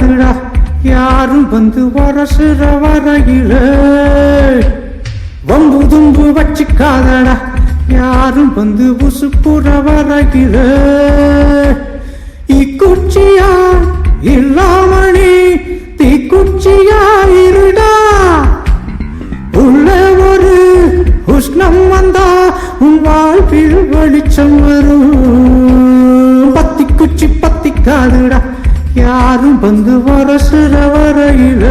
வச்சுக்காதுடா யாரும் வந்து வரசுற வரையில வம்பு தும்பு வச்சுக்காதடா யாரும் வந்து உசுப்புற வரையில இக்குச்சியா இல்லாமணி தீக்குச்சியா இருடா உள்ள ஒரு உஷ்ணம் வந்தா உன் வாழ்வில் வெளிச்சம் வரும் பத்தி குச்சி பத்திக்காதுடா யாரும் வந்து வரசுற வரையில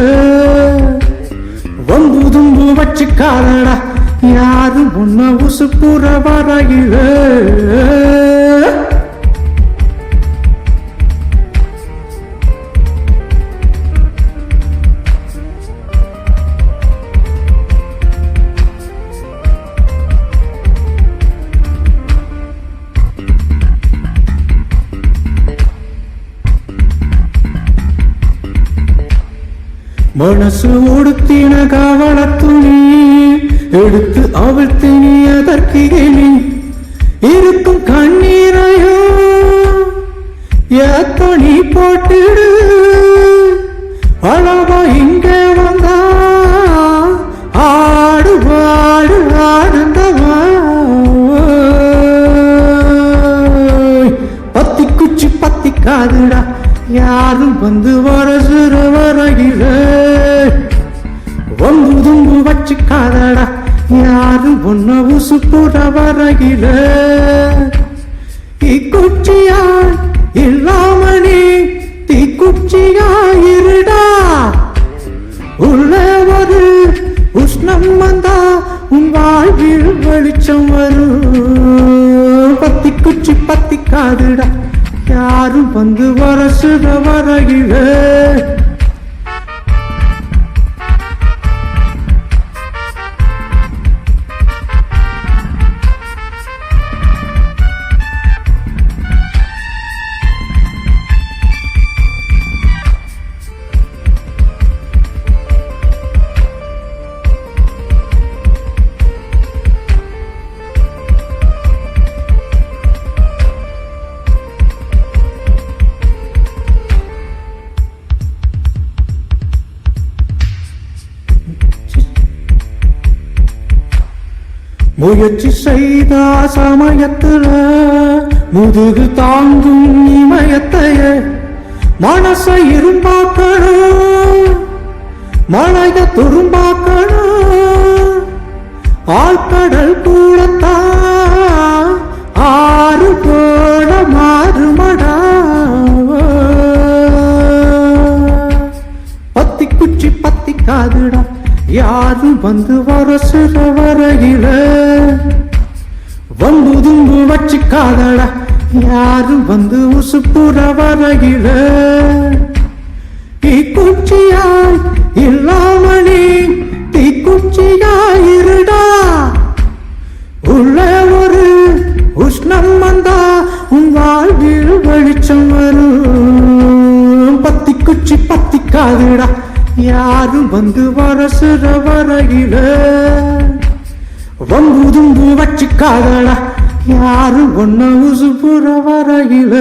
வம்பு தும்பு வச்சுக்காதடா யாரும் உன்ன உசுப்புற வரையில மனசு உடுத்தின கவல துணி எடுத்து அவிழ்த்தினி அதற்கு நீ இருக்கும் கண்ணீரையோ ஏத்தனி போட்டிடு அளவா இங்க வந்தா ஆடு வாடு ஆடுந்தவா பத்தி குச்சி பத்திக்காதுடா யாரும் வந்து வரசுற வரையில வம்பு தும்பு வச்சுக்காதடா யாரும் ஒன்ன உசுப்புற வரையில இக்குச்சியா இல்லாமணி தீக்குச்சியா இருடா உள்ள ஒரு உஷ்ணம் வந்தா உன் வாழ்வில் வெளிச்சம் வரும் பத்தி குச்சி பத்திக்காதுடா யாரும் வந்து வரசுற வரையில முயற்சி செய்த சமயத்துல முதுகு தாங்கும் இமயத்தைய மனசை இரும்பாக்கணும் மழைய துரும்பாக்கணும் ஆழ்கடல் கூடத்தான் ஆறு போல மாறுமடா பத்தி குச்சி பத்திக்காதுடா யாரும் வந்து வரசுற வரையில வம்பு தும்பு வச்சுக்காதடா யாரும் வந்து உசுப்புற வரையில தீக்குச்சியா இல்லாமணி தீக்குச்சியா இருடா உள்ள ஒரு உஷ்ணம் வந்தா உன் வாழ்வில் வெளிச்சம் வரும் பத்தி குச்சி பத்திக்காதுடா யாரும் வந்து வரசுற வரையில வம்பு தும்பு வச்சுக்காதடா யாரும் ஒன்ன உசுப்புற வரையில